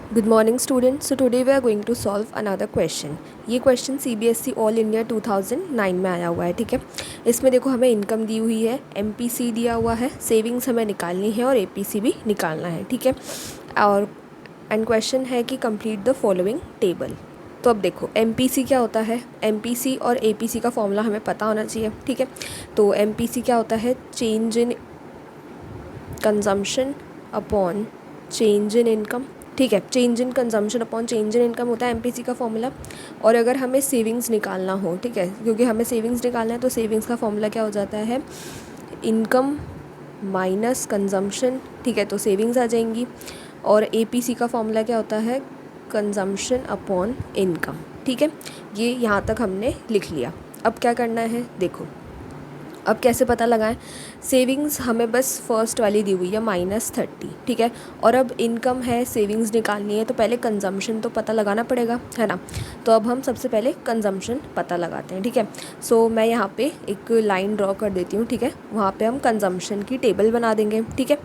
Good morning students. So today we are going to solve another question. ये question CBSE all India 2009 में आया हुआ है, ठीक है। इसमें देखो हमें इनकम दी हुई है, MPC दिया हुआ है, सेविंग्स हमें निकालनी है और APC भी निकालना है, ठीक है। और एंड क्वेश्चन है कि कंप्लीट द फॉलोइंग टेबल। तो अब देखो MPC क्या होता है, MPC और APC का फॉर्मूला हमें पता होना चाहिए, ठीक है। तो MPC क्या होता है, change in consumption upon change in income, ठीक है। Change in consumption upon change in income होता है MPC का फॉर्मूला। और अगर हमें सेविंग्स निकालना हो, ठीक है, क्योंकि हमें सेविंग्स निकालना है, तो सेविंग्स का फॉर्मूला क्या हो जाता है, इनकम माइनस कंजम्पशन, ठीक है, तो सेविंग्स आ जाएंगी। और APC का फॉर्मूला क्या होता है, कंजम्पशन अपॉन इनकम, ठीक है। ये यहाँ तक हमने लिख लिया। अब क्या करना है, देखो अब कैसे पता लगाएं। सेविंग्स हमें बस फर्स्ट वाली दी हुई है -30, ठीक है। और अब इनकम है, सेविंग्स निकालनी है, तो पहले कंजम्पशन तो पता लगाना पड़ेगा, है ना। तो अब हम सबसे पहले कंजम्पशन पता लगाते हैं, ठीक है। सो मैं यहाँ पे एक लाइन ड्रॉ कर देती हूँ, ठीक है। वहाँ पे हम कंजम्पशन की टेबल बना देंगे, ठीक है।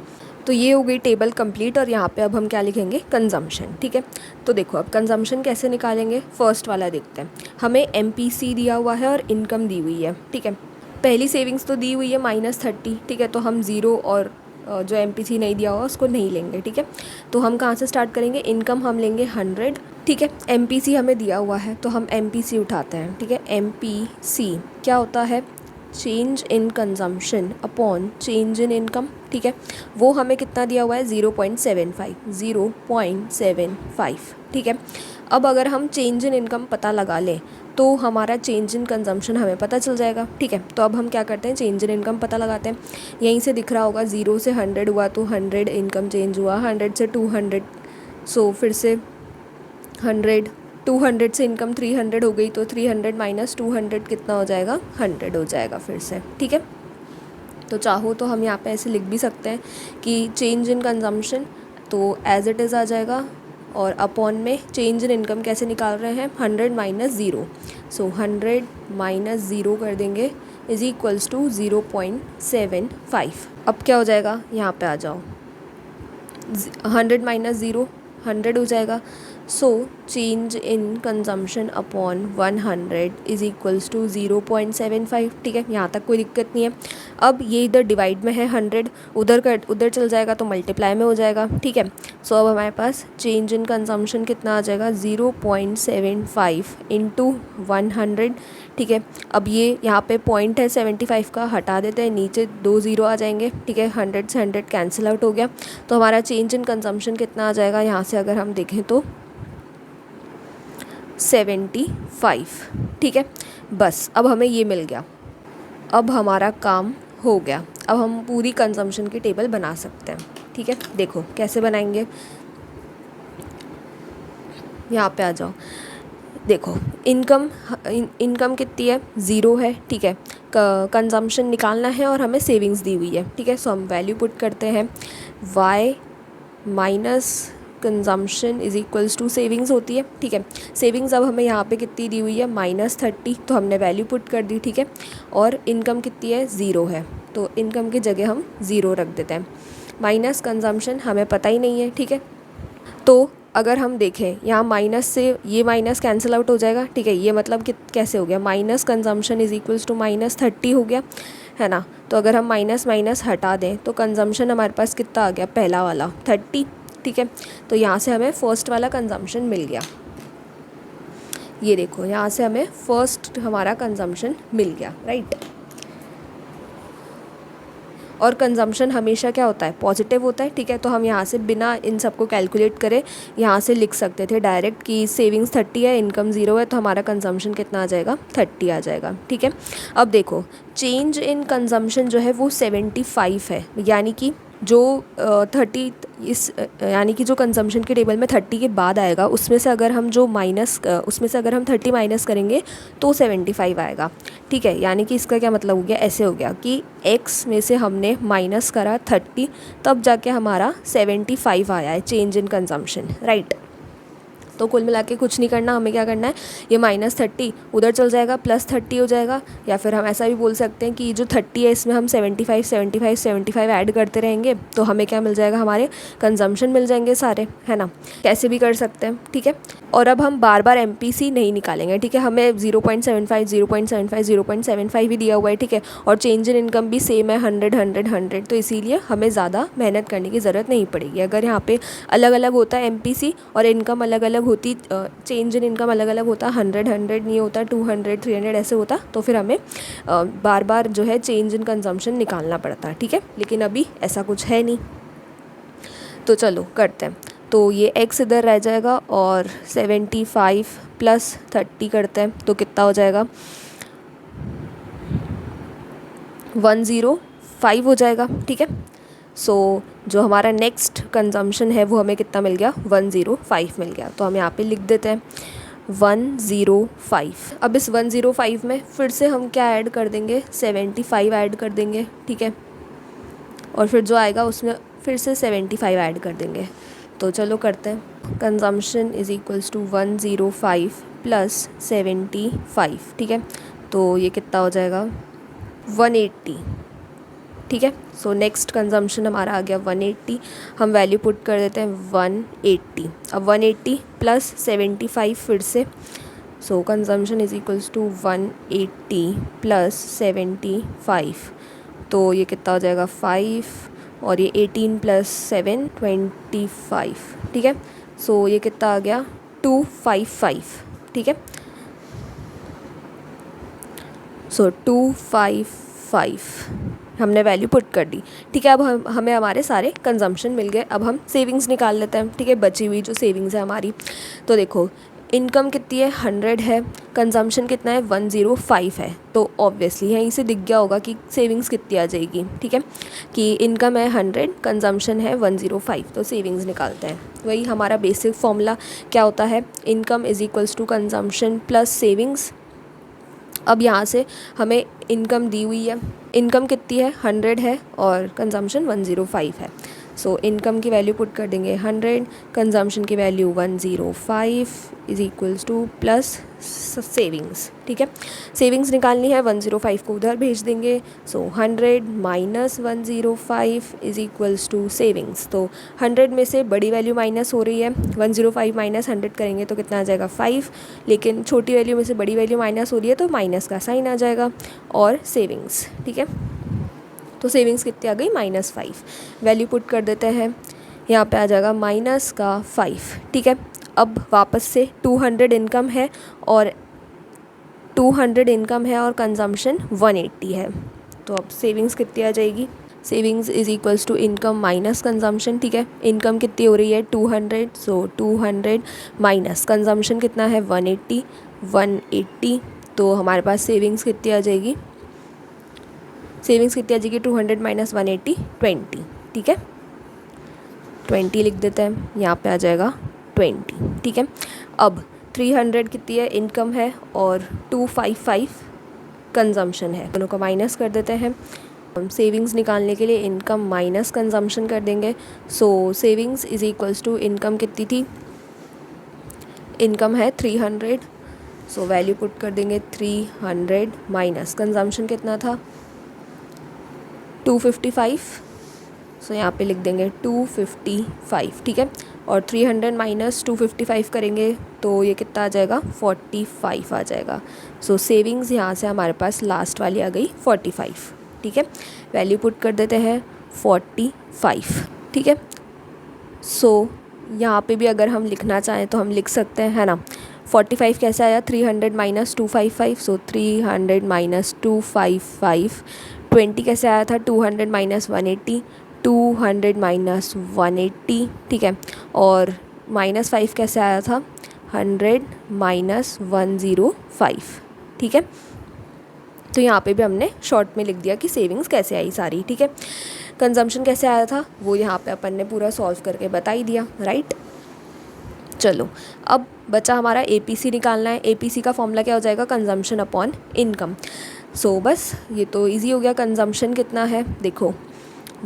तो ये हो गई टेबल कंप्लीट। और यहाँ पे अब हम क्या लिखेंगे, कंजम्पशन, ठीक है। तो देखो अब कंजम्पशन कैसे निकालेंगे, फर्स्ट वाला देखते हैं। हमें MPC दिया हुआ है और इनकम दी हुई है, ठीक है। पहली सेविंग्स तो दी हुई है -30, ठीक है। तो हम ज़ीरो और जो MPC नहीं दिया हुआ उसको नहीं लेंगे, ठीक है। तो हम कहाँ से स्टार्ट करेंगे, इनकम हम लेंगे 100, ठीक है। MPC हमें दिया हुआ है तो हम MPC उठाते हैं, ठीक है। MPC क्या होता है, change in consumption upon change in income, ठीक है। वो हमें कितना दिया हुआ है, 0.75, ठीक है। अब अगर हम चेंज इन इनकम पता लगा लें तो हमारा चेंज इन कंजम्पशन हमें पता चल जाएगा, ठीक है। तो अब हम क्या करते हैं, चेंज इन इनकम पता लगाते हैं। यहीं से दिख रहा होगा, 0 से 100 हुआ तो 100 इनकम चेंज हुआ, 100 से 200, सो फिर से 100, 200 से इनकम 300 हो गई, तो 300 माइनस 200 कितना हो जाएगा, 100 हो जाएगा फिर से, ठीक है। तो चाहो तो हम यहाँ पे ऐसे लिख भी सकते हैं कि चेंज इन कंजम्पशन तो एज इट इज़ आ जाएगा। और अपॉन में चेंज इन इनकम कैसे निकाल रहे हैं, 100 माइनस 0, सो 100 माइनस 0 कर देंगे इज़ इक्वल्स टू 0.75। अब क्या हो जाएगा, यहाँ पे आ जाओ, 100 माइनस 0 100 हो जाएगा। So change in consumption upon 100 is equals to 0.75, ठीक है। यहाँ तक कोई दिक्कत नहीं है। अब ये इधर डिवाइड में है 100, उधर चल जाएगा तो मल्टीप्लाई में हो जाएगा, ठीक है। सो अब हमारे पास चेंज इन कंजम्पशन कितना आ जाएगा, 0.75 इंटू 100, ठीक है। अब ये यहाँ पे पॉइंट है 75 का, हटा देते हैं, नीचे 2 0 आ जाएंगे, ठीक है। 100 से 100 कैंसिल आउट हो गया। तो हमारा चेंज इन कंजम्पशन कितना आ जाएगा, यहाँ से अगर हम देखें तो 75, ठीक है। बस अब हमें ये मिल गया, अब हमारा काम हो गया। अब हम पूरी कंजम्पशन की टेबल बना सकते हैं, ठीक है। देखो कैसे बनाएंगे, यहाँ पे आ जाओ। देखो इनकम कितनी है, 0 है, ठीक है। कंजम्पशन निकालना है और हमें सेविंग्स दी हुई है, ठीक है। सो हम वैल्यू पुट करते हैं, y minus consumption is equals to savings होती है, ठीक है। सेविंग्स अब हमें यहाँ पे कितनी दी हुई है, -30, तो हमने वैल्यू पुट कर दी, ठीक है। और इनकम कितनी है, 0 है, तो इनकम की जगह हम 0 रख देते हैं। माइनस कंजम्पशन हमें पता ही नहीं है, ठीक है। तो अगर हम देखें यहाँ माइनस से ये माइनस कैंसिल आउट हो जाएगा, ठीक है। ये मतलब कि कैसे हो गया, minus consumption is equals to -30 हो गया, है ना। तो अगर हम माइनस माइनस हटा दें तो कंजम्पशन हमारे पास कितना आ गया, पहला वाला 30, ठीक है। तो यहाँ से हमें फर्स्ट वाला कंजम्पशन मिल गया। ये देखो यहाँ से हमें फर्स्ट हमारा कंजम्पशन मिल गया, राइट। और कंजम्पशन हमेशा क्या होता है, पॉजिटिव होता है, ठीक है। तो हम यहाँ से बिना इन सबको कैलकुलेट करे यहाँ से लिख सकते थे डायरेक्ट कि सेविंग्स 30 है, इनकम 0 है, तो हमारा कंजम्पशन कितना आ जाएगा, 30 आ जाएगा, ठीक है। अब देखो चेंज इन कंजम्पशन जो है वो 75 है, यानी कि जो 30 यानी कि जो कंजम्पशन की टेबल में 30 के बाद आएगा उसमें से अगर हम उसमें से अगर हम 30 माइनस करेंगे तो 75 आएगा, ठीक है। यानी कि इसका क्या मतलब हो गया, ऐसे हो गया कि x में से हमने माइनस करा 30, तब जाके हमारा 75 आया है चेंज इन कंजम्पशन, राइट। तो तो कुल मिला के कुछ नहीं करना, हमें क्या करना है, ये -30 उधर चल जाएगा, +30 हो जाएगा, या फिर हम ऐसा भी बोल सकते हैं कि जो 30 है इसमें हम 75 75 75 ऐड करते रहेंगे, तो हमें क्या मिल जाएगा, हमारे कंजम्पशन मिल जाएंगे सारे, है ना। कैसे भी कर सकते हैं, ठीक है। और अब हम बार बार MPC नहीं निकालेंगे, ठीक है। हमें 0.75 0.75 0.75 ही दिया हुआ है, ठीक है। और चेंज इन इनकम भी सेम है, 100 100 100, तो इसीलिए हमें ज़्यादा मेहनत करने की ज़रूरत नहीं पड़ेगी। अगर यहाँ पे अलग अलग होता है MPC और इनकम अलग अलग होती, चेंज इन इनकम अलग अलग होता, 100 100 नहीं होता, 200 300 ऐसे होता, तो फिर हमें बार बार जो है चेंज इन कंजम्पशन निकालना पड़ता, ठीक है। लेकिन अभी ऐसा कुछ है नहीं, तो चलो करते हैं। तो ये x इधर रह जाएगा और 75 + 30 करते हैं, तो कितना हो जाएगा, 105 हो जाएगा, ठीक है। सो जो हमारा नेक्स्ट कंजम्पशन है वो हमें कितना मिल गया, 105 मिल गया। तो हम यहाँ पे लिख देते हैं 105। अब इस 105 में फिर से हम क्या ऐड कर देंगे, 75 ऐड कर देंगे, ठीक है। और फिर जो आएगा उसमें फिर से 75 ऐड कर देंगे। तो चलो करते हैं। कंजम्पशन = 105 + 75, ठीक है। तो ये कितना हो जाएगा, 180, ठीक है। सो नेक्स्ट कंजम्पशन हमारा आ गया 180, हम वैल्यू पुट कर देते हैं 180। अब 180 + 75 फिर से, सो कंजम्पशन = 180 + 75, तो ये कितना हो जाएगा, 5, और ये 18 + 7 25, ठीक है। सो ये कितना आ गया, 255, ठीक है। सो 255 हमने वैल्यू पुट कर दी, ठीक है। अब हमें हमारे सारे कंजम्पशन मिल गए। अब हम सेविंग्स निकाल लेते हैं, ठीक है। बची हुई जो सेविंग्स है हमारी, तो देखो इनकम कितनी है, 100 है, कंजम्पशन कितना है, 105 है, तो ऑब्वियसली यहीं से दिख गया होगा कि सेविंग्स कितनी आ जाएगी, ठीक है। कि इनकम है 100, कंजम्पशन है 105, तो सेविंग्स निकालते हैं। वही हमारा बेसिक फॉर्मूला क्या होता है, इनकम = कंजम्पशन + सेविंग्स। अब यहाँ से हमें इनकम दी हुई है, इनकम कितनी है, 100 है, और कंजम्पशन 105 है। सो इनकम की वैल्यू पुट कर देंगे 100, कंजम्पशन की वैल्यू 105 = प्लस सेविंग्स, ठीक है। सेविंग्स निकालनी है, 105 को उधर भेज देंगे। सो 100 - 105 = सेविंग्स। तो 100 में से बड़ी वैल्यू माइनस हो रही है, 105 - 100 करेंगे तो कितना आ जाएगा, 5, लेकिन छोटी वैल्यू में से बड़ी वैल्यू माइनस हो रही है तो माइनस का साइन आ जाएगा, और सेविंग्स, ठीक है। तो सेविंग्स कितनी आ गई, -5, वैल्यू पुट कर देते हैं, यहाँ पे आ जाएगा -5, ठीक है। अब वापस से 200 इनकम है और 200 इनकम है और कंजम्पशन 180 है, तो अब सेविंग्स कितनी आ जाएगी, सेविंग्स = इनकम माइनस कंजम्पशन, ठीक है। इनकम कितनी हो रही है, 200, सो 200 माइनस कंजम्पशन कितना है, 180, तो हमारे पास सेविंग्स कितनी आ जाएगी, सेविंग्स कितनी आ जाएगी, 200 - 180 20, ठीक है। 20 लिख देते हैं, यहाँ पे आ जाएगा 20, ठीक है। अब 300 कितनी है, इनकम है, और 255 कंजम्पशन है, दोनों को माइनस कर देते हैं। हम सेविंग्स निकालने के लिए इनकम माइनस कंजम्पशन कर देंगे। सो सेविंग्स = इनकम कितनी थी, इनकम है 300, सो वैल्यू पुट कर देंगे 300 माइनस कंजम्पशन कितना था, 255, सो यहाँ पे लिख देंगे 255, ठीक है। और 300 - 255 करेंगे तो ये कितना आ जाएगा, 45 आ जाएगा। सो सेविंग्स यहाँ से हमारे पास लास्ट वाली आ गई 45, ठीक है। वैल्यू पुट कर देते हैं 45, ठीक है। सो यहाँ पे भी अगर हम लिखना चाहें तो हम लिख सकते हैं, है ना। 45 कैसे आया, 300 - 255, सो 300 - 255। 20 कैसे आया था, 200 - 180, 200 - 180, ठीक है। और -5 कैसे आया था, 100 - 105, ठीक है। तो यहाँ पे भी हमने शॉर्ट में लिख दिया कि सेविंग्स कैसे आई सारी, ठीक है। कंजम्पशन कैसे आया था वो यहाँ पे अपन ने पूरा सॉल्व करके बता ही दिया, राइट। चलो अब बचा हमारा APC निकालना है। APC का फॉर्मूला क्या हो जाएगा, कंजम्पशन अपॉन इनकम। सो बस ये तो इजी हो गया। कंजम्पशन कितना है, देखो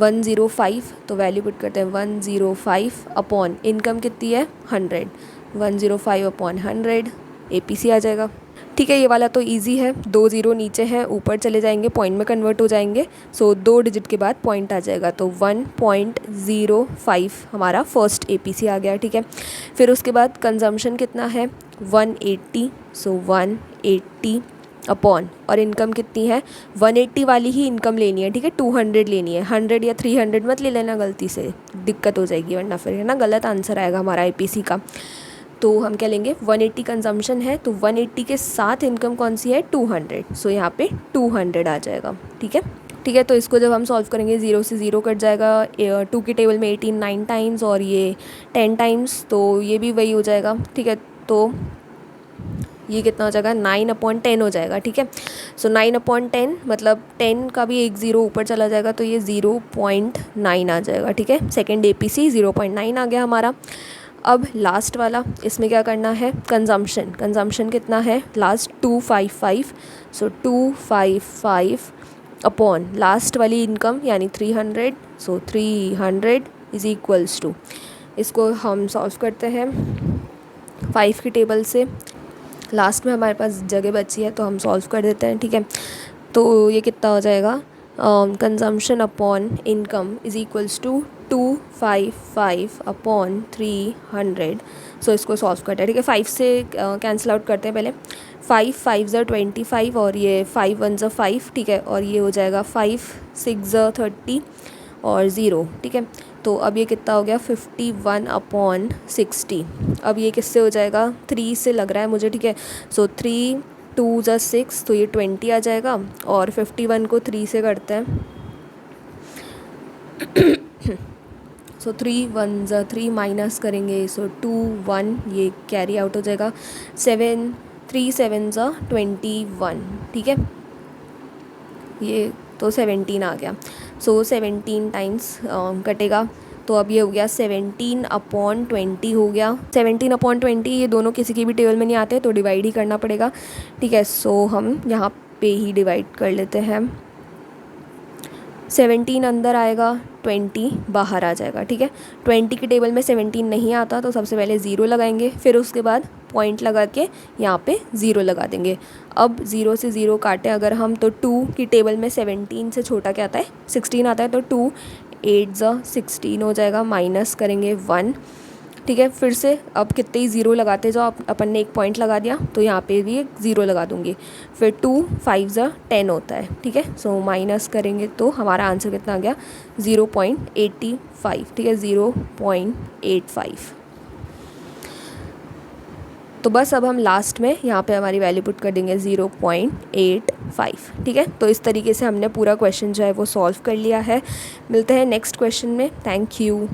105, तो वैल्यू पुट करते हैं 105 अपॉन इनकम कितनी है, 100, 105/100 APC आ जाएगा। ठीक है, ये वाला तो इजी है, 2 ज़ीरो नीचे हैं, ऊपर चले जाएंगे, पॉइंट में कन्वर्ट हो जाएंगे। सो 2 डिजिट के बाद पॉइंट आ जाएगा, तो 1.05 हमारा फर्स्ट APC आ गया। ठीक है, फिर उसके बाद कंजम्पशन कितना है 180, सो 180 अपॉन, और इनकम कितनी है 180 वाली ही इनकम लेनी है। ठीक है, 200 लेनी है, 100 या 300 मत ले लेना गलती से, दिक्कत हो जाएगी वरना फिर, है ना, गलत आंसर आएगा हमारा APC का। तो हम क्या लेंगे 180 कंजम्पशन है, तो 180 के साथ इनकम कौन सी है 200, सो यहाँ पे 200 आ जाएगा। ठीक है, ठीक है, तो इसको जब हम सॉल्व करेंगे 0 से 0 कट जाएगा, 2 की टेबल में 18 9 टाइम्स और ये 10 टाइम्स, तो ये भी वही हो जाएगा। ठीक है, तो ये कितना हो जाएगा 9/10 हो जाएगा। ठीक है, सो 9/10 मतलब 10 का भी एक ज़ीरो ऊपर चला जाएगा, तो ये 0.9 आ जाएगा। ठीक है, सेकेंड APC 0.9 आ गया हमारा। अब लास्ट वाला, इसमें क्या करना है कंजम्पशन, कंजम्पशन कितना है लास्ट 255, सो 255 अपॉन लास्ट वाली इनकम यानी 300, सो 300 इज़ इक्वल्स टू, इसको हम सॉल्व करते हैं 5 की टेबल से, लास्ट में हमारे पास जगह बची है तो हम सॉल्व कर देते हैं। ठीक है, तो ये कितना हो जाएगा consumption upon income is equals to 255 upon 300। So इसको सॉल्व करते हैं। ठीक है, 5 से कैंसिल आउट करते हैं पहले, 5 5 ज़ा 25 और ये 5 1 ज़ा 5। ठीक है, और ये हो जाएगा 5 6 ज़ा 30 और 0। ठीक है, तो अब ये कितना हो गया 51/60। अब ये किससे हो जाएगा 3 से लग रहा है मुझे। ठीक है, सो 3 2 ज़ा 6, तो ये 20 आ जाएगा, और 51 को 3 से करते हैं, सो 3 1 ज़ा 3 माइनस करेंगे, सो 2 1 ये कैरी आउट हो जाएगा, 7 3 7 ज़ा 21। ठीक है, ये तो 17 आ गया, सो 17 टाइम्स कटेगा, तो अब ये हो गया 17/20 हो गया। 17/20 ये दोनों किसी की भी टेबल में नहीं आते, तो डिवाइड ही करना पड़ेगा। ठीक है, सो हम यहाँ पे ही डिवाइड कर लेते हैं, 17 अंदर आएगा, 20 बाहर आ जाएगा। ठीक है, 20 की टेबल में 17 नहीं आता, तो सबसे पहले 0 लगाएंगे, फिर उसके बाद पॉइंट लगा के यहाँ पे 0 लगा देंगे। अब 0 से 0 काटे अगर हम, तो 2 की टेबल में 17 से छोटा क्या आता है 16 आता है, तो 2 8 ज़ा 16 हो जाएगा, माइनस करेंगे 1। ठीक है, फिर से अब कितने ही 0 लगाते जाओ, अपन ने एक पॉइंट लगा दिया, तो यहाँ पे भी एक 0 लगा दूँगी, फिर 2 5 ज़ा 10 होता है। ठीक है, सो माइनस करेंगे तो हमारा आंसर कितना आ गया 0.85। ठीक है, 0.85। तो बस अब हम लास्ट में यहाँ पे हमारी वैल्यू पुट कर देंगे 0.85। ठीक है, तो इस तरीके से हमने पूरा क्वेश्चन जो है वो सॉल्व कर लिया है। मिलते हैं नेक्स्ट क्वेश्चन में, थैंक यू।